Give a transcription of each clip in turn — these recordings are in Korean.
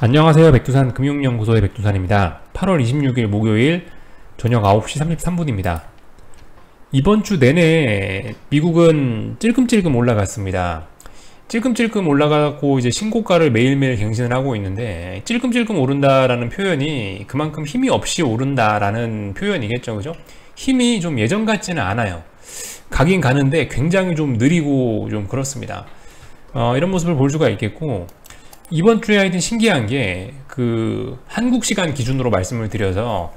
안녕하세요. 백두산 금융연구소의 백두산입니다. 8월 26일 목요일 저녁 9시 33분입니다. 이번 주 내내 미국은 찔끔찔끔 올라갔습니다. 찔끔찔끔 올라가고 이제 신고가를 매일매일 갱신을 하고 있는데, 찔끔찔끔 오른다라는 표현이 그만큼 힘이 없이 오른다라는 표현이겠죠. 그죠? 힘이 좀 예전 같지는 않아요. 가긴 가는데 굉장히 좀 느리고 좀 그렇습니다. 이런 모습을 볼 수가 있겠고, 이번 주에 하여튼 신기한 게 한국 시간 기준으로 말씀을 드려서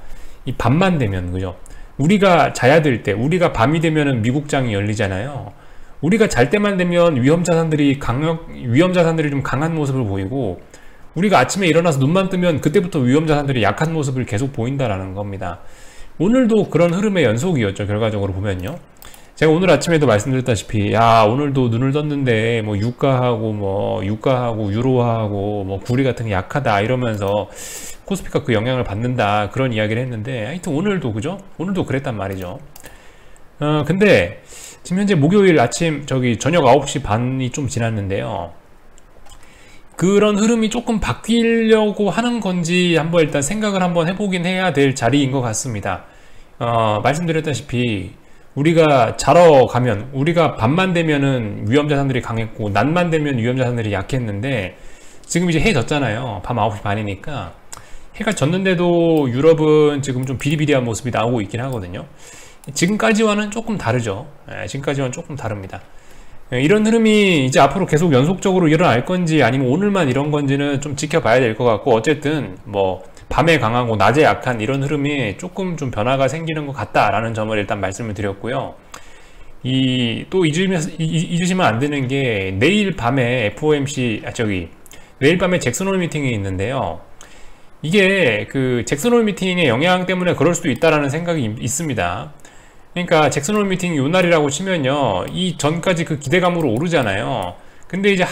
이 밤만 되면, 그죠? 우리가 자야 될 때, 우리가 밤이 되면은 미국장이 열리잖아요. 우리가 잘 때만 되면 위험자산들이 좀 강한 모습을 보이고, 우리가 아침에 일어나서 눈만 뜨면 그때부터 위험자산들이 약한 모습을 계속 보인다라는 겁니다. 오늘도 그런 흐름의 연속이었죠. 결과적으로 보면요. 제가 오늘 아침에도 말씀드렸다시피, 오늘도 눈을 떴는데 유가하고 유로하고 구리 같은 게 약하다 이러면서 코스피가 그 영향을 받는다, 그런 이야기를 했는데, 하여튼 오늘도, 그죠? 오늘도 그랬단 말이죠. 근데 지금 현재 목요일 아침 저녁 9시 반이 좀 지났는데요. 그런 흐름이 조금 바뀌려고 하는 건지 한번 일단 생각을 한번 해보긴 해야 될 자리인 것 같습니다. 말씀드렸다시피 우리가 자러 가면, 우리가 밤만 되면은 위험자산들이 강했고 낮만 되면 위험자산들이 약했는데, 지금 이제 해 졌잖아요. 밤 9시 반이니까 해가 졌는데도 유럽은 지금 좀 비리비리한 모습이 나오고 있긴 하거든요. 지금까지와는 조금 다르죠. 지금까지와는 조금 다릅니다. 이런 흐름이 이제 앞으로 계속 연속적으로 일어날 건지 아니면 오늘만 이런 건지는 좀 지켜봐야 될 것 같고, 어쨌든 밤에 강하고 낮에 약한 이런 흐름이 조금 좀 변화가 생기는 것 같다라는 점을 일단 말씀을 드렸고요. 또 잊으시면 안 되는 게, 내일 밤에 FOMC, 내일 밤에 잭슨홀 미팅이 있는데요. 이게 잭슨홀 미팅의 영향 때문에 그럴 수도 있다라는 생각이 있습니다. 그러니까 잭슨홀 미팅이 요날이라고 치면요, 이 전까지 그 기대감으로 오르잖아요. 근데 이제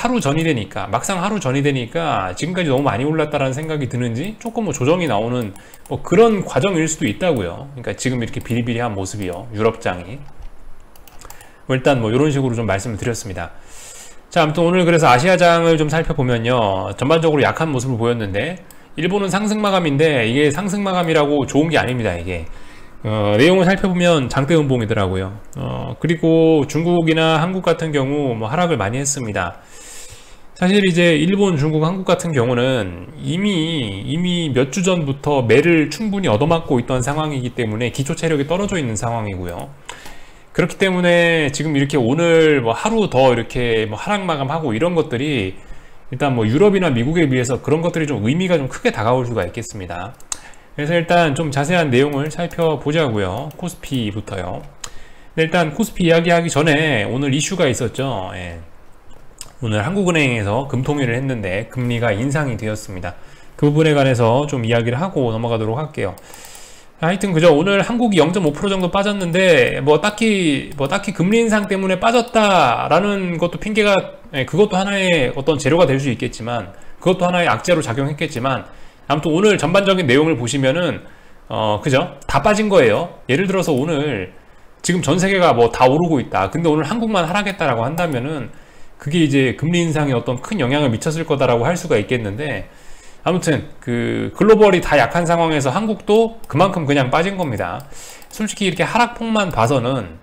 막상 하루 전이 되니까 지금까지 너무 많이 올랐다라는 생각이 드는지 조금 조정이 나오는 그런 과정일 수도 있다고요. 그러니까 지금 이렇게 비리비리한 모습이요, 유럽장이. 일단 이런 식으로 좀 말씀을 드렸습니다. 자, 아무튼 오늘 그래서 아시아장을 좀 살펴보면요, 전반적으로 약한 모습을 보였는데, 일본은 상승 마감인데 이게 상승 마감이라고 좋은 게 아닙니다. 이게 내용을 살펴보면 장대 음봉이더라고요. 그리고 중국이나 한국 같은 경우 하락을 많이 했습니다. 사실 이제 일본, 중국, 한국 같은 경우는 이미 몇 주 전부터 매를 충분히 얻어맞고 있던 상황이기 때문에 기초 체력이 떨어져 있는 상황이고요. 그렇기 때문에 지금 이렇게 오늘 하루 더 이렇게 하락 마감하고 이런 것들이, 일단 유럽이나 미국에 비해서 그런 것들이 좀 의미가 좀 크게 다가올 수가 있겠습니다. 그래서 일단 좀 자세한 내용을 살펴보자고요. 코스피부터요. 일단 코스피 이야기하기 전에 오늘 이슈가 있었죠. 오늘 한국은행에서 금통위를 했는데 금리가 인상이 되었습니다. 그 부분에 관해서 좀 이야기를 하고 넘어가도록 할게요. 하여튼 그죠, 오늘 한국이 0.5% 정도 빠졌는데 딱히 금리 인상 때문에 빠졌다라는 것도 핑계가, 그것도 하나의 어떤 재료가 될 수 있겠지만, 그것도 하나의 악재로 작용했겠지만, 아무튼 오늘 전반적인 내용을 보시면은 그죠, 다 빠진 거예요. 예를 들어서 오늘 지금 전 세계가 다 오르고 있다, 근데 오늘 한국만 하락했다라고 한다면은 그게 이제 금리 인상에 어떤 큰 영향을 미쳤을 거다라고 할 수가 있겠는데, 아무튼 글로벌이 다 약한 상황에서 한국도 그만큼 그냥 빠진 겁니다. 솔직히 이렇게 하락폭만 봐서는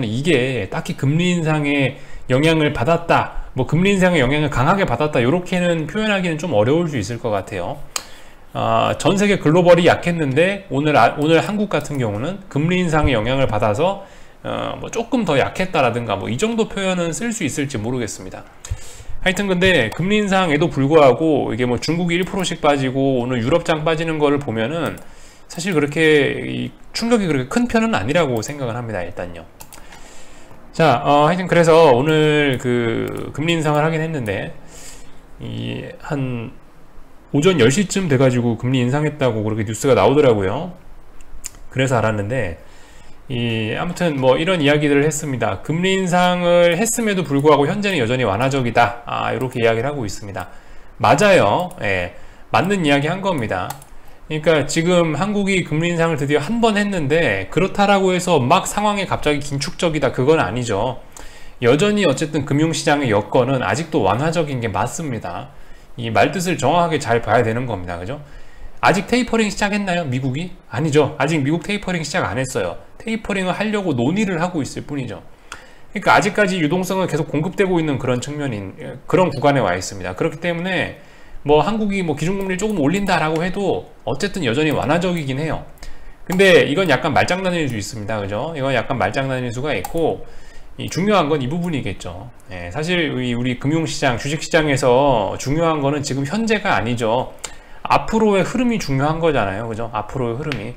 이게 딱히 금리 인상의 영향을 받았다, 금리 인상의 영향을 강하게 받았다, 이렇게는 표현하기는 좀 어려울 수 있을 것 같아요. 전 세계 글로벌이 약했는데 오늘 한국 같은 경우는 금리 인상의 영향을 받아서 조금 더 약했다라든가 이 정도 표현은 쓸 수 있을지 모르겠습니다. 하여튼 근데 금리 인상에도 불구하고 이게 중국이 1%씩 빠지고 오늘 유럽장 빠지는 거를 보면은 사실 그렇게 충격이 그렇게 큰 편은 아니라고 생각을 합니다. 일단요. 자, 하여튼 그래서 오늘 금리 인상을 하긴 했는데, 한 오전 10시쯤 돼가지고 금리 인상했다고 그렇게 뉴스가 나오더라고요. 그래서 알았는데, 아무튼 이런 이야기들을 했습니다. 금리 인상을 했음에도 불구하고 현재는 여전히 완화적이다, 이렇게 이야기를 하고 있습니다. 맞아요. 맞는 이야기 한 겁니다. 그러니까 지금 한국이 금리 인상을 드디어 한 번 했는데, 그렇다라고 해서 상황이 갑자기 긴축적이다, 그건 아니죠. 여전히 어쨌든 금융시장의 여건은 아직도 완화적인 게 맞습니다. 이 말뜻을 정확하게 잘 봐야 되는 겁니다. 그죠? 아직 테이퍼링 시작했나요? 미국이? 아니죠. 아직 미국 테이퍼링 시작 안 했어요. 테이퍼링을 하려고 논의를 하고 있을 뿐이죠. 그러니까 아직까지 유동성은 계속 공급되고 있는 그런 측면인 그런 구간에 와 있습니다. 그렇기 때문에 뭐 한국이 뭐 기준금리를 조금 올린다라고 해도 어쨌든 여전히 완화적이긴 해요. 근데 이건 약간 말장난일 수 있습니다. 그죠? 이건 약간 말장난일 수가 있고, 중요한 건 이 부분이겠죠. 예, 사실 우리 금융시장, 주식시장에서 중요한 거는 지금 현재가 아니죠. 앞으로의 흐름이 중요한 거잖아요. 그죠? 앞으로의 흐름이.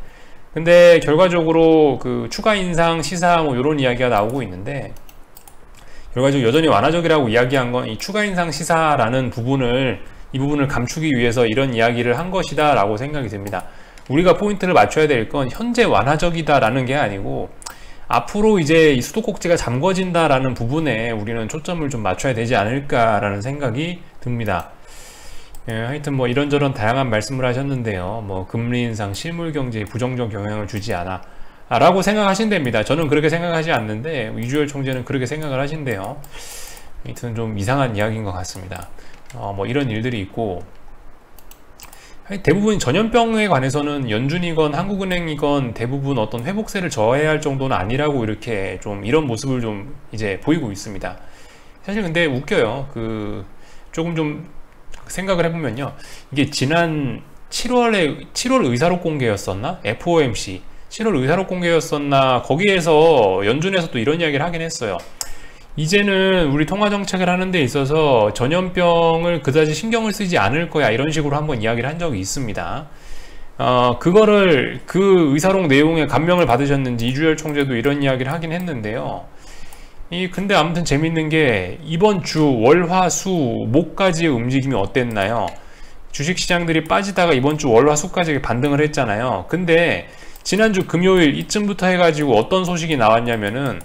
근데 결과적으로 그 추가 인상 시사 뭐 이런 이야기가 나오고 있는데, 결과적으로 여전히 완화적이라고 이야기한 건 이 추가 인상 시사라는 이 부분을 감추기 위해서 이런 이야기를 한 것이다 라고 생각이 듭니다. 우리가 포인트를 맞춰야 될 건 현재 완화적이다 라는 게 아니고 앞으로 이제 이 수도꼭지가 잠궈진다 라는 부분에 우리는 초점을 좀 맞춰야 되지 않을까 라는 생각이 듭니다. 예, 하여튼 뭐 이런저런 다양한 말씀을 하셨는데요. 뭐 금리 인상 실물 경제에 부정적 영향을 주지 않아 라고 생각하신답니다. 저는 그렇게 생각하지 않는데 이주열 총재는 그렇게 생각을 하신대요. 하여튼 좀 이상한 이야기인 것 같습니다. 뭐 이런 일들이 있고, 대부분 전염병에 관해서는 연준이건 한국은행이건 대부분 어떤 회복세를 저해야 할 정도는 아니라고 이렇게 좀 이런 모습을 좀 이제 보이고 있습니다. 사실 근데 웃겨요. 조금 좀 생각을 해보면요. 이게 지난 7월 의사록 공개였었나? FOMC 7월 의사록 공개였었나? 거기에서 연준에서 또 이런 이야기를 하긴 했어요. 이제는 우리 통화정책을 하는 데 있어서 전염병을 그다지 신경을 쓰지 않을 거야, 이런 식으로 한번 이야기를 한 적이 있습니다. 그거를 그 의사록 내용에 감명을 받으셨는지 이주열 총재도 이런 이야기를 하긴 했는데요. 근데 아무튼 재밌는 게 이번 주 월, 화, 수, 목까지의 움직임이 어땠나요? 주식시장들이 빠지다가 이번 주 월, 화, 수까지 반등을 했잖아요. 근데 지난주 금요일 이쯤부터 해가지고 어떤 소식이 나왔냐면은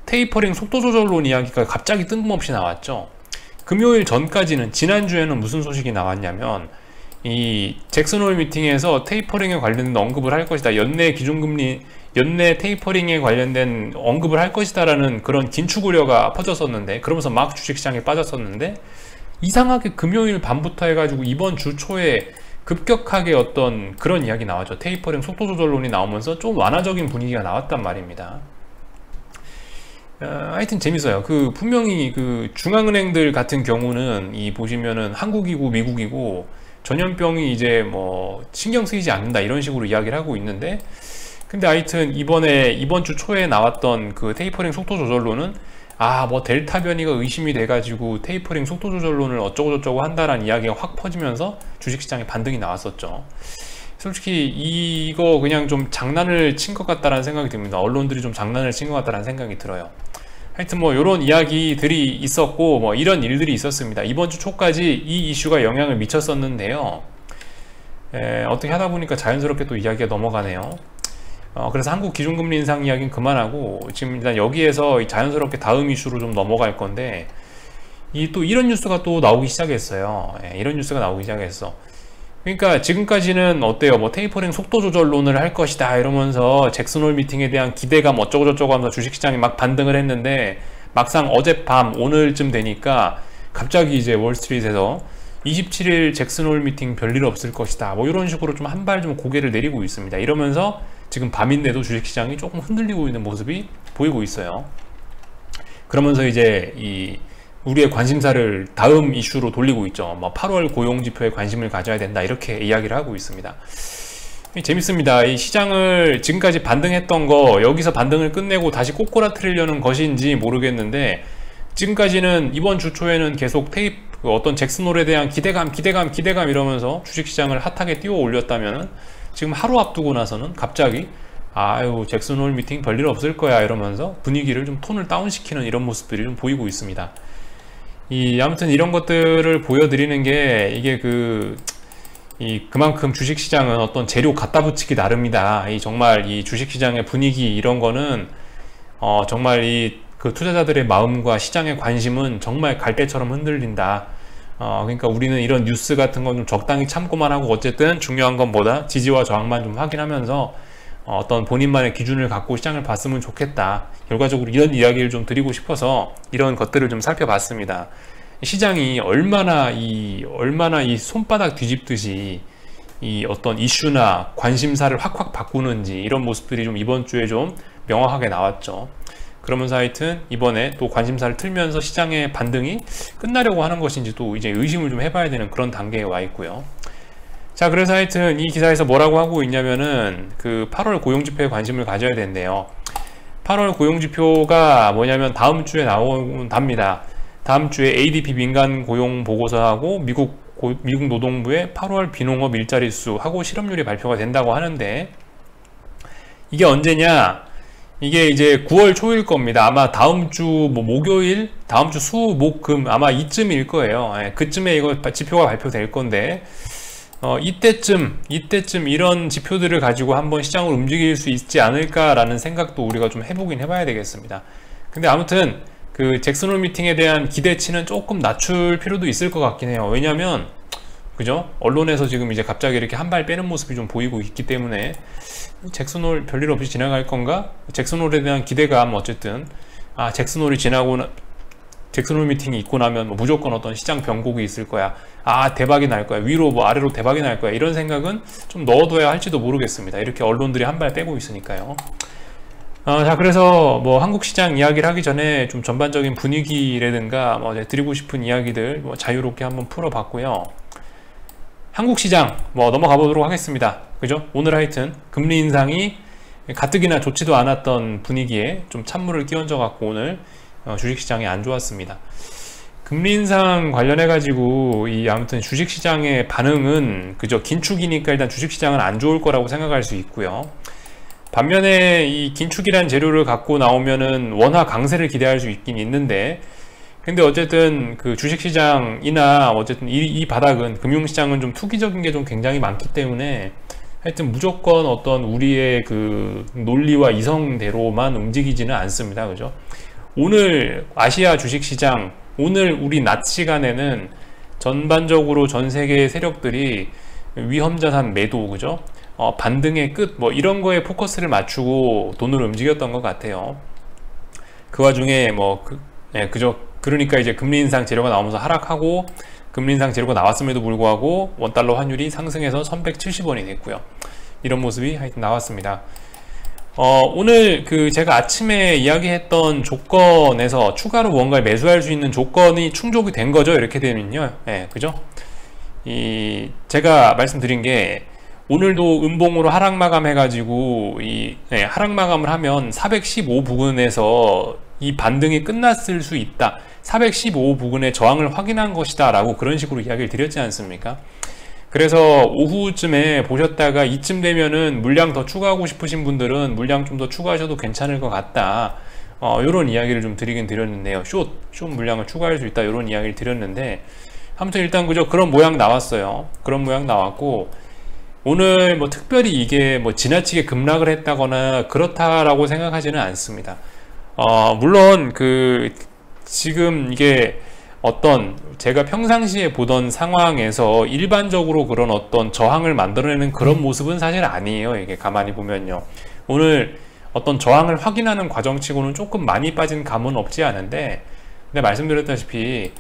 테이퍼링 속도 조절론 이야기가 갑자기 뜬금없이 나왔죠. 금요일 전까지는, 지난주에는 무슨 소식이 나왔냐면 이 잭슨 홀 미팅에서 테이퍼링에 관련된 언급을 할 것이다, 연내 기준금리, 연내 테이퍼링에 관련된 언급을 할 것이다 라는 그런 긴축 우려가 퍼졌었는데, 그러면서 막 주식시장에 빠졌었는데, 이상하게 금요일 밤부터 해가지고 이번 주 초에 급격하게 어떤 그런 이야기 나왔죠. 테이퍼링 속도 조절론이 나오면서 좀 완화적인 분위기가 나왔단 말입니다. 하여튼 재밌어요. 분명히 중앙은행들 같은 경우는 보시면은 한국이고 미국이고 전염병이 이제 뭐 신경 쓰이지 않는다 이런 식으로 이야기를 하고 있는데, 근데 하여튼 이번 주 초에 나왔던 그 테이퍼링 속도 조절론은 뭐 델타 변이가 의심이 돼가지고 테이퍼링 속도 조절론을 어쩌고저쩌고 한다라는 이야기가 확 퍼지면서 주식시장에 반등이 나왔었죠. 솔직히 이거 그냥 좀 장난을 친 것 같다라는 생각이 듭니다. 언론들이 좀 장난을 친 것 같다라는 생각이 들어요. 하여튼 뭐 이런 이야기들이 있었고 뭐 이런 일들이 있었습니다. 이번 주 초까지 이 이슈가 영향을 미쳤었는데요. 어떻게 하다 보니까 자연스럽게 또 이야기가 넘어가네요. 그래서 한국 기준금리 인상 이야기는 그만하고 지금 일단 여기에서 자연스럽게 다음 이슈로 좀 넘어갈 건데, 또 이런 뉴스가 또 나오기 시작했어요. 이런 뉴스가 나오기 시작했어. 그러니까 지금까지는 어때요? 뭐 테이퍼링 속도 조절론을 할 것이다 이러면서 잭슨 홀 미팅에 대한 기대감 어쩌고저쩌고 하면서 주식시장이 막 반등을 했는데, 막상 어젯밤 오늘쯤 되니까 갑자기 이제 월스트리트에서 27일 잭슨 홀 미팅 별일 없을 것이다 뭐 이런 식으로 좀 한 발 좀 고개를 내리고 있습니다. 이러면서 지금 밤인데도 주식시장이 조금 흔들리고 있는 모습이 보이고 있어요. 그러면서 이제 우리의 관심사를 다음 이슈로 돌리고 있죠. 뭐 8월 고용지표에 관심을 가져야 된다 이렇게 이야기를 하고 있습니다. 재밌습니다. 이 시장을 지금까지 반등했던 거 여기서 반등을 끝내고 다시 꼬꾸라트리려는 것인지 모르겠는데, 지금까지는 이번 주 초에는 계속 어떤 잭슨홀에 대한 기대감 이러면서 주식시장을 핫하게 띄워 올렸다면, 지금 하루 앞두고 나서는 갑자기 잭슨홀 미팅 별일 없을 거야 이러면서 분위기를 좀 톤을 다운시키는 이런 모습들이 좀 보이고 있습니다. 아무튼 이런 것들을 보여드리는 게 이게 그만큼 주식시장은 어떤 재료 갖다 붙이기 나름이다. 정말 이 주식시장의 분위기 이런 거는 정말 그 투자자들의 마음과 시장의 관심은 정말 갈대처럼 흔들린다. 그러니까 우리는 이런 뉴스 같은 건 좀 적당히 참고만 하고, 어쨌든 중요한 건 뭐다? 지지와 저항만 좀 확인하면서 어떤 본인만의 기준을 갖고 시장을 봤으면 좋겠다. 결과적으로 이런 이야기를 좀 드리고 싶어서 이런 것들을 좀 살펴봤습니다. 시장이 얼마나 이 손바닥 뒤집듯이 이 어떤 이슈나 관심사를 확확 바꾸는지 이런 모습들이 좀 이번 주에 좀 명확하게 나왔죠. 그러면서 하여튼 이번에 또 관심사를 틀면서 시장의 반등이 끝나려고 하는 것인지 또 이제 의심을 좀 해봐야 되는 그런 단계에 와 있고요. 자, 그래서 하여튼 이 기사에서 뭐라고 하고 있냐면은 그 8월 고용지표에 관심을 가져야 된대요. 8월 고용지표가 뭐냐면 다음 주에 나온답니다. 다음 주에 ADP 민간 고용 보고서하고 미국 노동부의 8월 비농업 일자리 수하고 실업률이 발표가 된다고 하는데, 이게 언제냐? 이게 이제 9월 초일 겁니다. 아마 다음 주 뭐 목요일, 다음 주 수, 목, 금 아마 이쯤일 거예요. 그쯤에 이거 지표가 발표될 건데, 이때쯤 이런 지표들을 가지고 한번 시장을 움직일 수 있지 않을까라는 생각도 우리가 좀 해보긴 해봐야 되겠습니다. 근데 아무튼 그 잭슨 홀 미팅에 대한 기대치는 조금 낮출 필요도 있을 것 같긴 해요. 왜냐면 그죠? 언론에서 지금 이제 갑자기 이렇게 한 발 빼는 모습이 좀 보이고 있기 때문에 잭슨 홀 별일 없이 지나갈 건가? 잭슨 홀에 대한 기대감, 어쨌든 잭슨 홀이 지나고 잭슨 홀 미팅이 있고 나면 뭐 무조건 어떤 시장 변곡이 있을 거야, 대박이 날 거야, 위로 뭐 아래로 대박이 날 거야, 이런 생각은 좀 넣어둬야 할지도 모르겠습니다. 이렇게 언론들이 한 발 빼고 있으니까요. 자, 그래서 뭐 한국 시장 이야기를 하기 전에 좀 전반적인 분위기라든가 뭐 드리고 싶은 이야기들 뭐 자유롭게 한번 풀어봤고요. 한국 시장 뭐 넘어가 보도록 하겠습니다. 그죠? 오늘 하여튼 금리 인상이 가뜩이나 좋지도 않았던 분위기에 좀 찬물을 끼얹어 갖고 오늘 주식시장이 안 좋았습니다. 금리 인상 관련해 가지고 아무튼 주식시장의 반응은 그저 긴축이니까 일단 주식시장은 안 좋을 거라고 생각할 수 있고요. 반면에 이 긴축이란 재료를 갖고 나오면은 원화 강세를 기대할 수 있긴 있는데, 근데 어쨌든 그 주식시장이나 어쨌든 이 바닥은, 금융시장은 좀 투기적인 게 좀 굉장히 많기 때문에 하여튼 무조건 어떤 우리의 그 논리와 이성대로만 움직이지는 않습니다. 그죠? 오늘 아시아 주식시장, 오늘 우리 낮 시간에는 전반적으로 전 세계의 세력들이 위험자산 매도, 그죠? 반등의 끝, 뭐 이런 거에 포커스를 맞추고 돈을 움직였던 것 같아요. 그 와중에 뭐 그죠? 그러니까 이제 금리 인상 재료가 나오면서 하락하고, 금리 인상 재료가 나왔음에도 불구하고 원달러 환율이 상승해서 1170원이 됐고요. 이런 모습이 하여튼 나왔습니다. 오늘 그 제가 아침에 이야기했던 조건에서 추가로 뭔가를 매수할 수 있는 조건이 충족이 된 거죠. 이렇게 되면요. 그죠? 제가 말씀드린 게 오늘도 음봉으로 하락 마감해 가지고 하락 마감을 하면 415 부근에서 이 반등이 끝났을 수 있다, 415 부근의 저항을 확인한 것이다 라고 그런 식으로 이야기를 드렸지 않습니까? 그래서 오후쯤에 보셨다가 이쯤 되면은 물량 더 추가하고 싶으신 분들은 물량 좀 더 추가하셔도 괜찮을 것 같다, 요런 이야기를 좀 드리긴 드렸는데요. 숏 물량을 추가할 수 있다, 요런 이야기를 드렸는데, 아무튼 일단 그죠? 그런 모양 나왔어요. 그런 모양 나왔고, 오늘 뭐 특별히 이게 뭐 지나치게 급락을 했다거나 그렇다라고 생각하지는 않습니다. 물론 지금 이게 어떤 제가 평상시에 보던 상황에서 일반적으로 그런 어떤 저항을 만들어내는 그런 모습은 사실 아니에요. 이게 가만히 보면요. 오늘 어떤 저항을 확인하는 과정치고는 조금 많이 빠진 감은 없지 않은데, 근데 말씀드렸다시피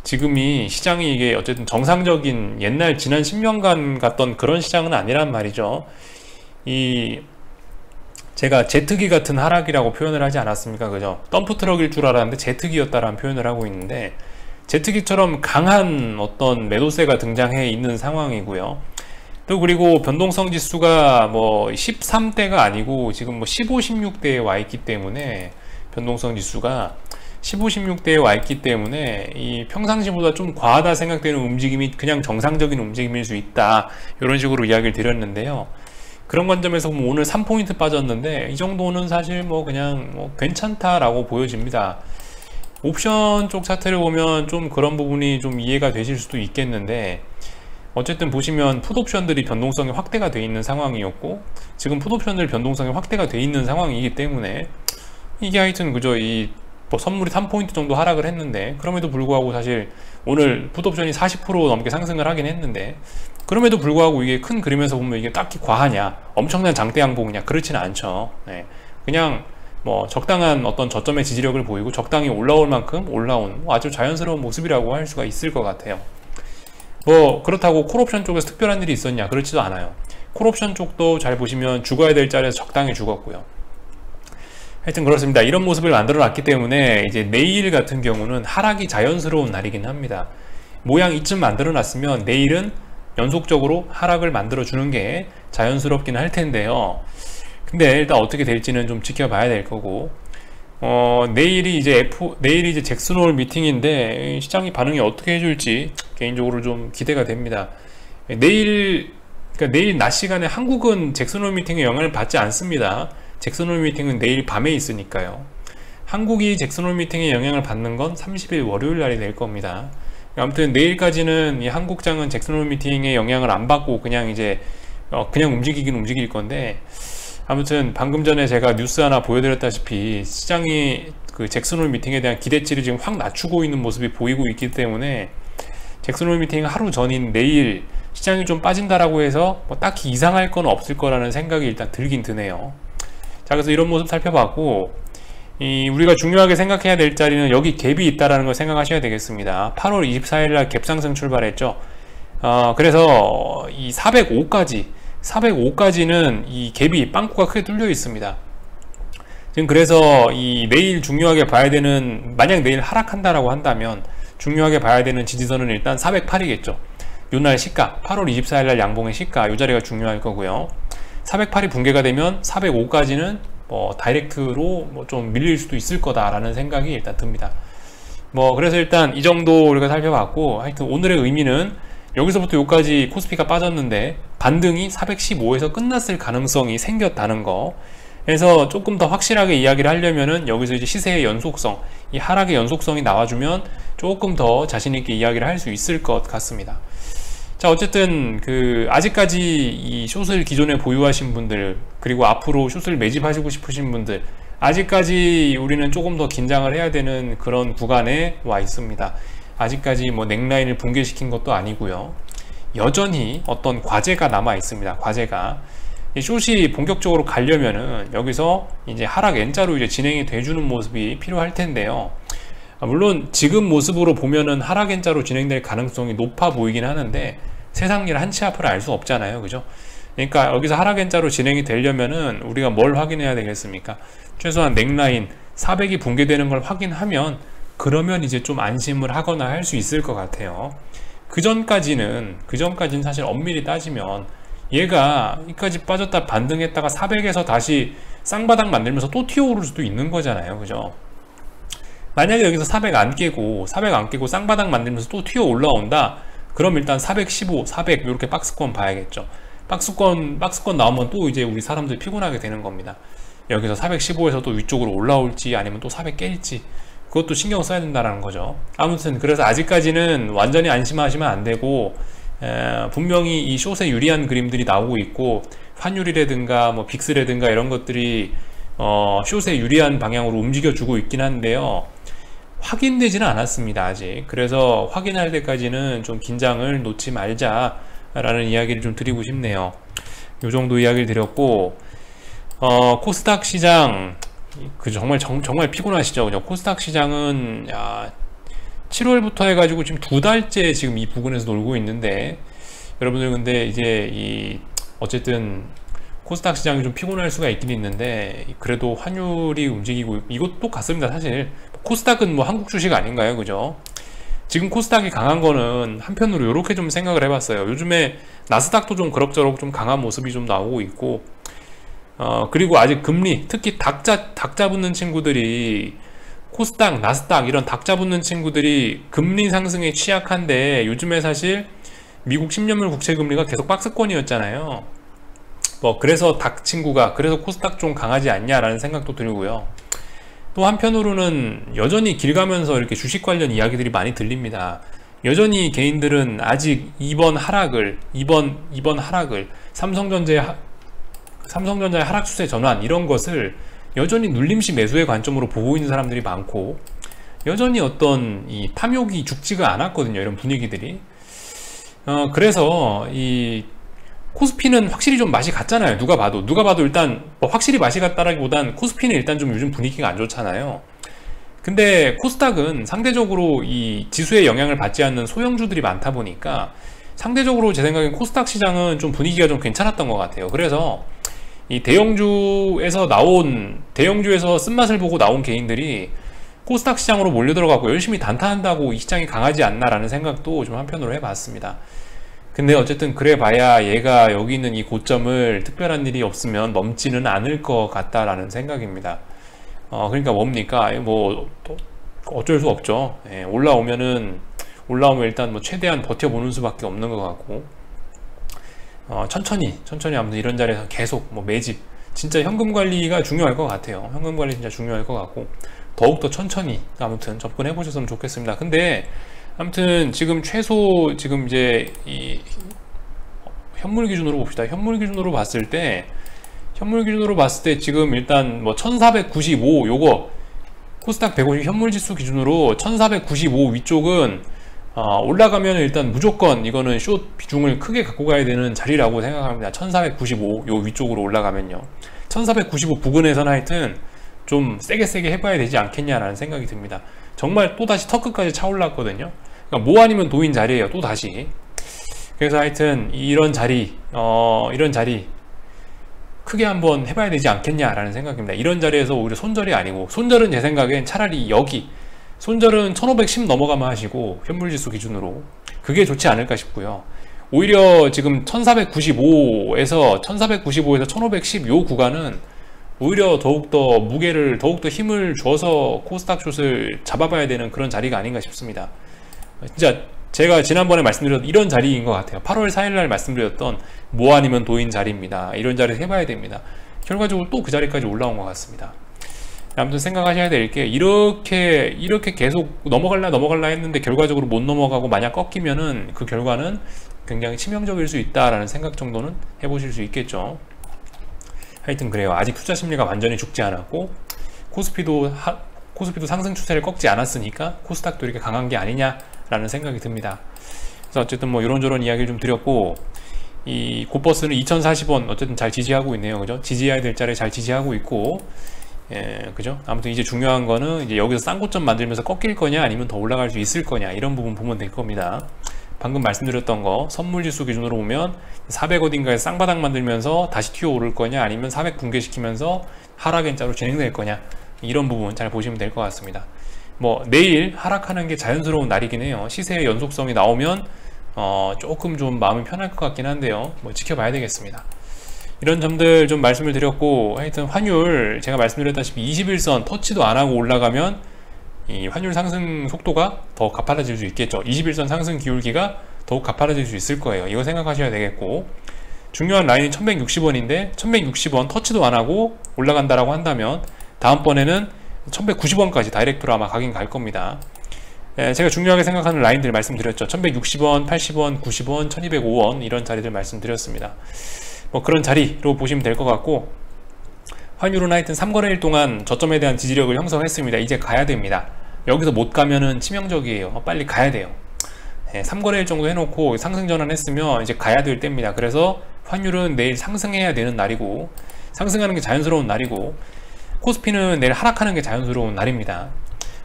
지금이 시장이 이게 어쨌든 정상적인 옛날 지난 10년간 갔던 그런 시장은 아니란 말이죠. 제가 제트기 같은 하락이라고 표현을 하지 않았습니까? 그죠? 덤프트럭일 줄 알았는데 제트기였다라는 표현을 하고 있는데, 제트기처럼 강한 어떤 매도세가 등장해 있는 상황이고요. 또 그리고 변동성 지수가 뭐 13대가 아니고 지금 뭐 15, 16대에 와 있기 때문에, 변동성 지수가 15, 16대에 와 있기 때문에 이 평상시보다 좀 과하다 생각되는 움직임이 그냥 정상적인 움직임일 수 있다, 이런 식으로 이야기를 드렸는데요. 그런 관점에서 보면 오늘 3포인트 빠졌는데 이 정도는 사실 뭐 그냥 뭐 괜찮다라고 보여집니다. 옵션 쪽 차트를 보면 좀 그런 부분이 좀 이해가 되실 수도 있겠는데, 어쨌든 보시면 풋옵션들이 변동성이 확대가 되어 있는 상황이었고, 지금 풋옵션들 변동성이 확대가 되어 있는 상황이기 때문에 이게 하여튼 그저 뭐 선물이 3포인트 정도 하락을 했는데, 그럼에도 불구하고 사실 오늘 풋옵션이 40% 넘게 상승을 하긴 했는데, 그럼에도 불구하고 이게 큰 그림에서 보면 이게 딱히 과하냐, 엄청난 장대 양봉이냐, 그렇지는 않죠. 그냥 뭐 적당한 어떤 저점의 지지력을 보이고 적당히 올라올 만큼 올라온 아주 자연스러운 모습이라고 할 수가 있을 것 같아요. 뭐 그렇다고 콜옵션 쪽에서 특별한 일이 있었냐? 그렇지도 않아요. 콜옵션 쪽도 잘 보시면 죽어야 될 자리에서 적당히 죽었고요. 하여튼 그렇습니다. 이런 모습을 만들어 놨기 때문에 이제 내일 같은 경우는 하락이 자연스러운 날이긴 합니다. 모양 이쯤 만들어 놨으면 내일은 연속적으로 하락을 만들어 주는 게 자연스럽긴 할 텐데요. 근데 일단 어떻게 될지는 좀 지켜봐야 될 거고, 내일이 이제 잭슨홀 미팅인데 시장이 반응이 어떻게 해줄지 개인적으로 좀 기대가 됩니다. 그러니까 내일 낮 시간에 한국은 잭슨홀 미팅의 영향을 받지 않습니다. 잭슨홀 미팅은 내일 밤에 있으니까요. 한국이 잭슨홀 미팅의 영향을 받는 건 30일 월요일 날이 될 겁니다. 아무튼 내일까지는 이 한국장은 잭슨홀 미팅의 영향을 안 받고 그냥 이제 그냥 움직이긴 움직일 건데, 아무튼 방금 전에 제가 뉴스 하나 보여드렸다시피 시장이 그 잭슨홀 미팅에 대한 기대치를 지금 확 낮추고 있는 모습이 보이고 있기 때문에 잭슨홀 미팅 하루 전인 내일 시장이 좀 빠진다라고 해서 뭐 딱히 이상할 건 없을 거라는 생각이 일단 들긴 드네요. 자, 그래서 이런 모습 살펴봤고, 우리가 중요하게 생각해야 될 자리는 여기 갭이 있다라는 걸 생각하셔야 되겠습니다. 8월 24일 날 갭 상승 출발했죠. 그래서 이 405까지는 이 갭이 빵꾸가 크게 뚫려 있습니다. 지금 그래서 이 내일 중요하게 봐야 되는, 만약 내일 하락한다라고 한다면 중요하게 봐야 되는 지지선은 일단 408이겠죠. 요날 시가, 8월 24일 날 양봉의 시가, 요 자리가 중요할 거고요. 408이 붕괴가 되면 405까지는 뭐 다이렉트로 뭐 좀 밀릴 수도 있을 거다라는 생각이 일단 듭니다. 뭐 그래서 일단 이 정도 우리가 살펴봤고, 하여튼 오늘의 의미는 여기서부터 여기까지 코스피가 빠졌는데 반등이 415에서 끝났을 가능성이 생겼다는 거. 그래서 조금 더 확실하게 이야기를 하려면은 여기서 이제 시세의 연속성, 이 하락의 연속성이 나와주면 조금 더 자신있게 이야기를 할 수 있을 것 같습니다. 자, 어쨌든 아직까지 이 숏을 기존에 보유하신 분들, 그리고 앞으로 숏을 매집하시고 싶으신 분들, 아직까지 우리는 조금 더 긴장을 해야 되는 그런 구간에 와 있습니다. 아직까지 뭐 넥라인을 붕괴시킨 것도 아니고요. 여전히 어떤 과제가 남아 있습니다. 과제가. 이 숏이 본격적으로 가려면은 여기서 이제 하락 N자로 이제 진행이 돼주는 모습이 필요할 텐데요. 물론 지금 모습으로 보면은 하락 N자로 진행될 가능성이 높아 보이긴 하는데 세상 일 한치 앞을 알 수 없잖아요. 그죠? 그러니까 여기서 하락 N자로 진행이 되려면은 우리가 뭘 확인해야 되겠습니까? 최소한 넥라인 400이 붕괴되는 걸 확인하면, 그러면 이제 좀 안심을 하거나 할 수 있을 것 같아요. 그 전까지는 사실 엄밀히 따지면 얘가 여기까지 빠졌다 반등했다가 400에서 다시 쌍바닥 만들면서 또 튀어오를 수도 있는 거잖아요. 그죠? 만약에 여기서 400 안 깨고 쌍바닥 만들면서 또 튀어 올라온다, 그럼 일단 415, 400 이렇게 박스권 봐야겠죠. 박스권 나오면 또 이제 우리 사람들 피곤하게 되는 겁니다. 여기서 415에서 또 위쪽으로 올라올지 아니면 또 400 깰지, 그것도 신경 써야 된다는 거죠. 아무튼 그래서 아직까지는 완전히 안심하시면 안 되고, 분명히 이 숏에 유리한 그림들이 나오고 있고, 환율이라든가 뭐 빅스라든가 이런 것들이 숏에 유리한 방향으로 움직여 주고 있긴 한데요, 확인되지는 않았습니다 아직. 그래서 확인할 때까지는 좀 긴장을 놓지 말자 라는 이야기를 좀 드리고 싶네요. 요 정도 이야기를 드렸고, 코스닥 시장 정말 피곤하시죠. 그죠? 코스닥 시장은 7월부터 해가지고 지금 2달째 지금 이 부근에서 놀고 있는데, 여러분들 근데 이제 어쨌든 코스닥 시장이 좀 피곤할 수가 있긴 있는데, 그래도 환율이 움직이고 이것도 같습니다. 사실 코스닥은 뭐 한국 주식 아닌가요? 그죠? 지금 코스닥이 강한 거는 한편으로 이렇게 좀 생각을 해봤어요. 요즘에 나스닥도 좀 그럭저럭 좀 강한 모습이 좀 나오고 있고, 그리고 아직 금리, 특히 닭 잡는 친구들이, 코스닥, 나스닥 이런 닭 잡는 친구들이 금리 상승에 취약한데, 요즘에 사실 미국 10년물 국채 금리가 계속 박스권이었잖아요. 뭐 그래서 그래서 코스닥 좀 강하지 않냐라는 생각도 들고요. 또 한편으로는 여전히 길 가면서 이렇게 주식 관련 이야기들이 많이 들립니다. 여전히 개인들은 아직 이번 하락을 삼성전자의 하락 추세 전환 이런 것을 여전히 눌림시 매수의 관점으로 보고 있는 사람들이 많고, 여전히 어떤 이 탐욕이 죽지가 않았거든요. 이런 분위기들이. 그래서 코스피는 확실히 좀 맛이 갔잖아요. 누가 봐도 일단 뭐 확실히 맛이 갔다라기보단 코스피는 일단 좀 요즘 분위기가 안 좋잖아요. 근데 코스닥은 상대적으로 이 지수의 영향을 받지 않는 소형주들이 많다 보니까 상대적으로 제 생각엔 코스닥 시장은 좀 분위기가 좀 괜찮았던 것 같아요. 그래서 이 대형주에서 쓴맛을 보고 나온 개인들이 코스닥 시장으로 몰려 들어가고 열심히 단타한다고 이 시장이 강하지 않나라는 생각도 좀 한편으로 해봤습니다. 근데 어쨌든 그래 봐야 얘가 여기 있는 이 고점을 특별한 일이 없으면 넘지는 않을 것 같다라는 생각입니다. 그러니까 뭡니까? 뭐 어쩔 수 없죠. 예, 올라오면 일단 뭐 최대한 버텨보는 수밖에 없는 것 같고, 천천히 아무튼 이런 자리에서 계속 뭐 매집, 진짜 현금 관리가 중요할 것 같아요. 현금 관리 진짜 중요할 것 같고, 더욱더 천천히 아무튼 접근해 보셨으면 좋겠습니다. 근데 아무튼 지금 지금 이제 이 현물 기준으로 봅시다. 현물 기준으로 봤을 때 지금 일단 뭐 1495 요거 코스닥 150 현물지수 기준으로 1495 위쪽은 올라가면 일단 무조건 이거는 숏 비중을 크게 갖고 가야 되는 자리라고 생각합니다. 1495 요 위쪽으로 올라가면요, 1495 부근에서는 하여튼 좀 세게 해봐야 되지 않겠냐라는 생각이 듭니다. 정말 또다시 턱끝까지 차올랐거든요. 그러니까 뭐 아니면 도인 자리예요, 또다시. 그래서 하여튼 이런 자리 크게 한번 해봐야 되지 않겠냐라는 생각입니다. 이런 자리에서 오히려 손절이 아니고, 손절은 제 생각엔 차라리 여기 손절은 1510 넘어가면 하시고, 현물지수 기준으로 그게 좋지 않을까 싶고요. 오히려 지금 1495에서 1510 요 구간은 오히려 더욱더 힘을 줘서 코스닥 숏을 잡아봐야 되는 그런 자리가 아닌가 싶습니다. 진짜 제가 지난번에 말씀드렸던 이런 자리인 것 같아요. 8월 4일날 말씀드렸던 뭐 아니면 도인 자리입니다. 이런 자리에서 해봐야 됩니다. 결과적으로 또 그 자리까지 올라온 것 같습니다. 아무튼 생각하셔야 될 게, 이렇게 계속 넘어갈라 했는데 결과적으로 못 넘어가고 만약 꺾이면은 그 결과는 굉장히 치명적일 수 있다라는 생각 정도는 해보실 수 있겠죠. 하여튼 그래요. 아직 투자 심리가 완전히 죽지 않았고, 코스피도 상승 추세를 꺾지 않았으니까 코스닥도 이렇게 강한 게 아니냐라는 생각이 듭니다. 그래서 어쨌든 뭐 이런저런 이야기를 좀 드렸고, 이 고버스는 2040원 어쨌든 잘 지지하고 있네요. 그죠? 지지해야 될 자리에 잘 지지하고 있고, 그죠? 아무튼 이제 중요한 거는 이제 여기서 쌍고점 만들면서 꺾일 거냐 아니면 더 올라갈 수 있을 거냐, 이런 부분 보면 될 겁니다. 방금 말씀드렸던 거 선물지수 기준으로 보면 400 어딘가에 쌍바닥 만들면서 다시 튀어 오를 거냐 아니면 400 붕괴시키면서 하락 N자로 진행될 거냐, 이런 부분 잘 보시면 될 것 같습니다. 뭐 내일 하락하는 게 자연스러운 날이긴 해요. 시세의 연속성이 나오면 조금 좀 마음이 편할 것 같긴 한데요, 뭐 지켜봐야 되겠습니다. 이런 점들 좀 말씀을 드렸고, 하여튼 환율 제가 말씀드렸다시피 21선 터치도 안 하고 올라가면 이 환율 상승 속도가 더 가파라질 수 있겠죠. 21선 상승 기울기가 더욱 가파라질 수 있을 거예요. 이거 생각하셔야 되겠고, 중요한 라인이 1160원인데 1160원 터치도 안 하고 올라간다라고 한다면 다음번에는 1190원까지 다이렉트로 아마 가긴 갈 겁니다. 제가 중요하게 생각하는 라인들 말씀드렸죠. 1160원, 80원, 90원, 1205원 이런 자리들 말씀드렸습니다. 뭐 그런 자리로 보시면 될 것 같고, 환율은 하여튼 3거래일 동안 저점에 대한 지지력을 형성했습니다. 이제 가야 됩니다. 여기서 못 가면은 치명적이에요. 빨리 가야 돼요. 3거래일 정도 해놓고 상승 전환했으면 이제 가야 될 때입니다. 그래서 환율은 내일 상승해야 되는 날이고, 상승하는 게 자연스러운 날이고, 코스피는 내일 하락하는 게 자연스러운 날입니다.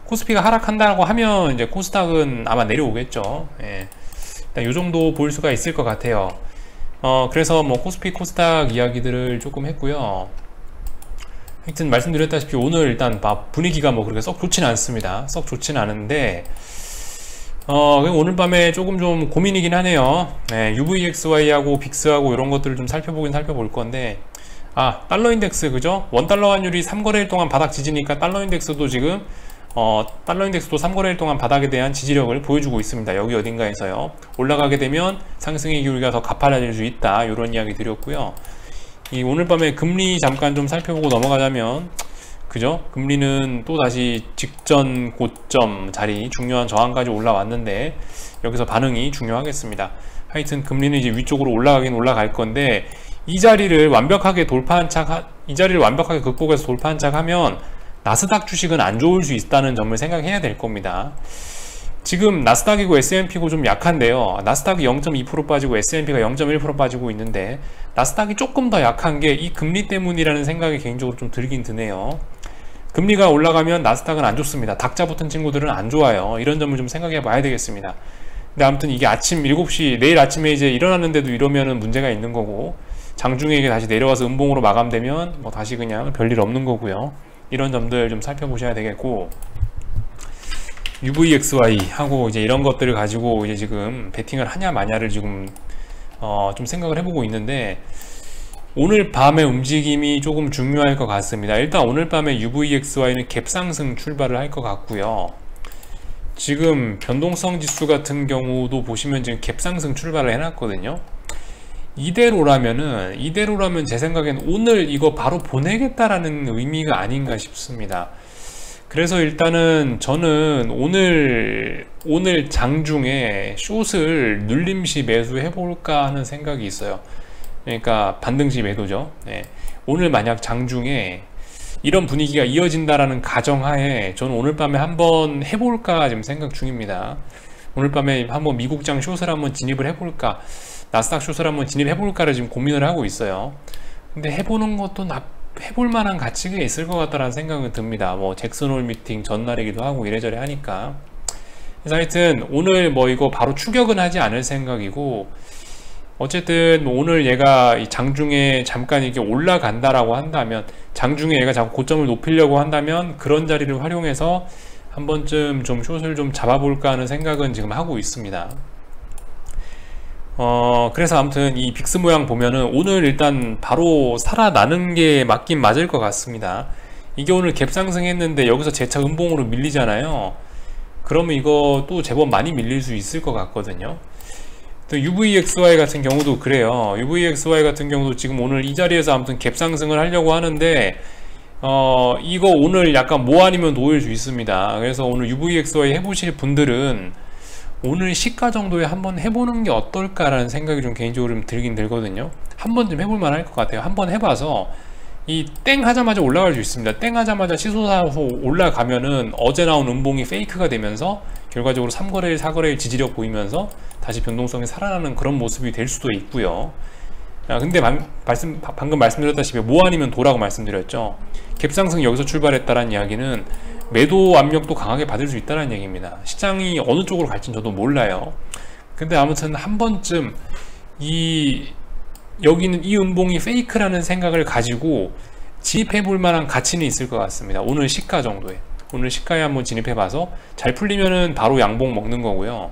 코스피가 하락한다고 하면 이제 코스닥은 아마 내려오겠죠. 일단 이 정도 볼 수가 있을 것 같아요. 그래서 뭐 코스피 코스닥 이야기들을 조금 했고요. 하여튼 말씀드렸다시피 오늘 일단 분위기가 뭐 그렇게 썩 좋지는 않습니다. 썩 좋지는 않은데 오늘 밤에 조금 좀 고민이긴 하네요. UVXY하고 빅스하고 이런 것들을 좀 살펴볼 건데, 달러 인덱스, 그죠? 원달러 환율이 3거래일 동안 바닥 지지니까 달러 인덱스도 지금 달러 인덱스도 3거래일 동안 바닥에 대한 지지력을 보여주고 있습니다. 여기 어딘가에서요. 올라가게 되면 상승의 기울기가 더 가파라질 수 있다, 이런 이야기 드렸고요. 오늘 밤에 금리 잠깐 좀 살펴보고 넘어가자면, 그죠? 금리는 또 다시 직전 고점 자리 중요한 저항까지 올라왔는데 여기서 반응이 중요하겠습니다. 하여튼 금리는 이제 위쪽으로 올라가긴 올라갈 건데, 이 자리를 완벽하게 극복해서 돌파한 척 하면 나스닥 주식은 안 좋을 수 있다는 점을 생각해야 될 겁니다. 지금 나스닥이고 S&P고 좀 약한데요. 나스닥이 0.2% 빠지고 S&P가 0.1% 빠지고 있는데 나스닥이 조금 더 약한 게 이 금리 때문이라는 생각이 개인적으로 좀 들긴 드네요. 금리가 올라가면 나스닥은 안 좋습니다. 닥자 붙은 친구들은 안 좋아요. 이런 점을 좀 생각해 봐야 되겠습니다. 근데 아무튼 이게 아침 7시 내일 아침에 이제 일어났는데도 이러면은 문제가 있는 거고, 장중에 이게 다시 내려와서 음봉으로 마감되면 뭐 다시 그냥 별일 없는 거고요. 이런 점들 좀 살펴보셔야 되겠고, UVXY 하고 이제 이런 것들을 가지고 이제 지금 베팅을 하냐 마냐를 지금 좀 생각을 해보고 있는데, 오늘 밤의 움직임이 조금 중요할 것 같습니다. 일단 오늘 밤에 UVXY는 갭상승 출발을 할 것 같고요. 지금 변동성 지수 같은 경우도 보시면 지금 갭상승 출발을 해놨거든요. 이대로라면 제 생각엔 오늘 이거 바로 보내겠다라는 의미가 아닌가 싶습니다. 그래서 일단은 저는 오늘 장중에 숏을 눌림시 매수해 볼까 하는 생각이 있어요. 그러니까 반등시 매도죠. 네. 오늘 만약 장중에 이런 분위기가 이어진다라는 가정하에 저는 오늘 밤에 한번 해볼까 지금 생각 중입니다. 오늘 밤에 한번 미국장 숏을 한번 진입을 해볼까, 나스닥 숏을 한번 진입해볼까를 지금 고민을 하고 있어요. 근데 해보는 것도 해볼 만한 가치가 있을 것 같다라는 생각은 듭니다. 뭐 잭슨홀 미팅 전날이기도 하고 이래저래 하니까. 그래서 하여튼 오늘 뭐 이거 바로 추격은 하지 않을 생각이고, 어쨌든 오늘 얘가 장중에 잠깐 이렇게 올라간다라고 한다면, 장중에 얘가 자꾸 고점을 높이려고 한다면 그런 자리를 활용해서 한 번쯤 좀 숏을 좀 잡아볼까 하는 생각은 지금 하고 있습니다. 그래서 아무튼 이 빅스 모양 보면은 오늘 일단 바로 살아나는 게 맞긴 맞을 것 같습니다. 이게 오늘 갭 상승했는데 여기서 재차 음봉으로 밀리잖아요. 그러면 이거 또 제법 많이 밀릴 수 있을 것 같거든요. 또 UVXY 같은 경우도 그래요. UVXY 같은 경우도 지금 오늘 이 자리에서 아무튼 갭 상승을 하려고 하는데 이거 오늘 약간 뭐 아니면 놓일 수 있습니다. 그래서 오늘 UVXY 해보실 분들은 오늘 시가 정도에 한번 해보는 게 어떨까라는 생각이 좀 개인적으로 좀 들긴 들거든요. 한 번쯤 해볼 만할 것 같아요. 한번 해봐서 이 땡 하자마자 올라갈 수 있습니다. 땡 하자마자 치솟아서 올라가면은 어제 나온 음봉이 페이크가 되면서 결과적으로 3거래일 4거래일 지지력 보이면서 다시 변동성이 살아나는 그런 모습이 될 수도 있고요. 근데 방금 말씀드렸다시피 뭐 아니면 도라고 말씀드렸죠. 갭상승 여기서 출발했다는 이야기는 매도 압력도 강하게 받을 수 있다는 얘기입니다. 시장이 어느 쪽으로 갈지는 저도 몰라요. 근데 아무튼 한 번쯤 여기는 이 음봉이 페이크라는 생각을 가지고 진입해 볼 만한 가치는 있을 것 같습니다. 오늘 시가 정도에, 오늘 시가에 한번 진입해 봐서 잘 풀리면은 바로 양봉 먹는 거고요.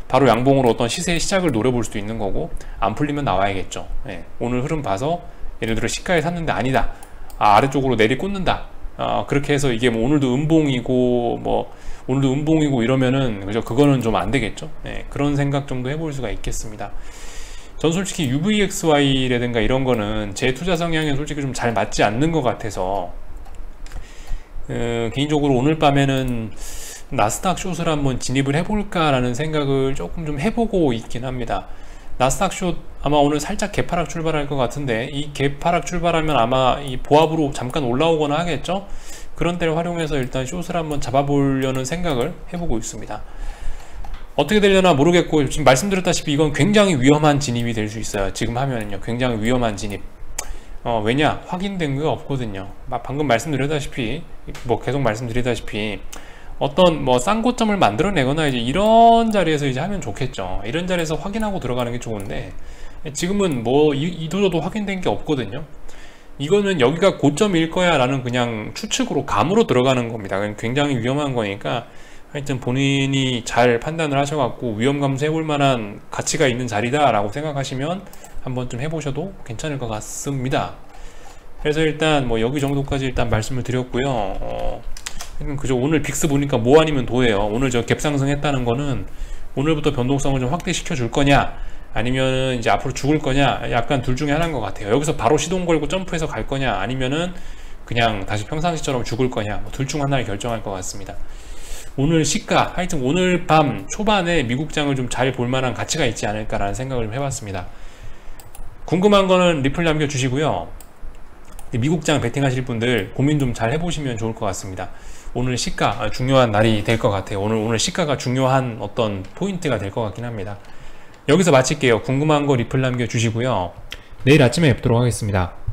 바로 양봉으로 어떤 시세의 시작을 노려볼 수도 있는 거고, 안 풀리면 나와야겠죠. 네. 오늘 흐름 봐서 예를 들어 시가에 샀는데 아니다, 아래쪽으로 내리 꽂는다, 그렇게 해서 이게 뭐 오늘도 음봉이고 이러면은 그죠, 그거는 좀 안 되겠죠. 네. 그런 생각 정도 해볼 수가 있겠습니다. 전 솔직히 UVXY라든가 이런 거는 제 투자 성향에 솔직히 좀 잘 맞지 않는 것 같아서 개인적으로 오늘 밤에는 나스닥 숏을 한번 진입을 해볼까 라는 생각을 조금 좀 해보고 있긴 합니다. 나스닥 숏 아마 오늘 살짝 개파락 출발할 것 같은데, 이 개파락 출발하면 아마 이 보합으로 잠깐 올라오거나 하겠죠. 그런 때를 활용해서 일단 숏을 한번 잡아보려는 생각을 해보고 있습니다. 어떻게 되려나 모르겠고, 지금 말씀드렸다시피 이건 굉장히 위험한 진입이 될 수 있어요. 지금 하면은요, 굉장히 위험한 진입. 왜냐? 확인된 게 없거든요. 방금 말씀드렸다시피, 계속 말씀드리다시피, 어떤 싼 고점을 만들어내거나 이제 이런 자리에서 이제 하면 좋겠죠. 이런 자리에서 확인하고 들어가는 게 좋은데, 지금은 이도저도 확인된 게 없거든요. 이거는 여기가 고점일 거야 라는 그냥 추측으로, 감으로 들어가는 겁니다. 굉장히 위험한 거니까, 하여튼 본인이 잘 판단을 하셔갖고 위험 감수해 볼 만한 가치가 있는 자리다 라고 생각하시면 한번 좀 해보셔도 괜찮을 것 같습니다. 그래서 일단 여기 정도까지 일단 말씀을 드렸고요. 그죠. 오늘 빅스 보니까 뭐 아니면 도예요. 오늘 저 갭상승 했다는 거는 오늘부터 변동성을 좀 확대시켜 줄 거냐, 아니면은 이제 앞으로 죽을 거냐, 약간 둘 중에 하나인 것 같아요. 여기서 바로 시동 걸고 점프해서 갈 거냐, 아니면은 그냥 다시 평상시처럼 죽을 거냐, 둘 중 하나를 결정할 것 같습니다. 오늘 시가, 하여튼 오늘 밤 초반에 미국장을 좀 잘 볼만한 가치가 있지 않을까라는 생각을 좀 해봤습니다. 궁금한 거는 리플 남겨주시고요. 미국장 베팅하실 분들 고민 좀 잘 해보시면 좋을 것 같습니다. 오늘 시가 중요한 날이 될 것 같아요. 오늘 시가가 중요한 어떤 포인트가 될 것 같긴 합니다. 여기서 마칠게요. 궁금한 거 리플 남겨주시고요. 내일 아침에 뵙도록 하겠습니다.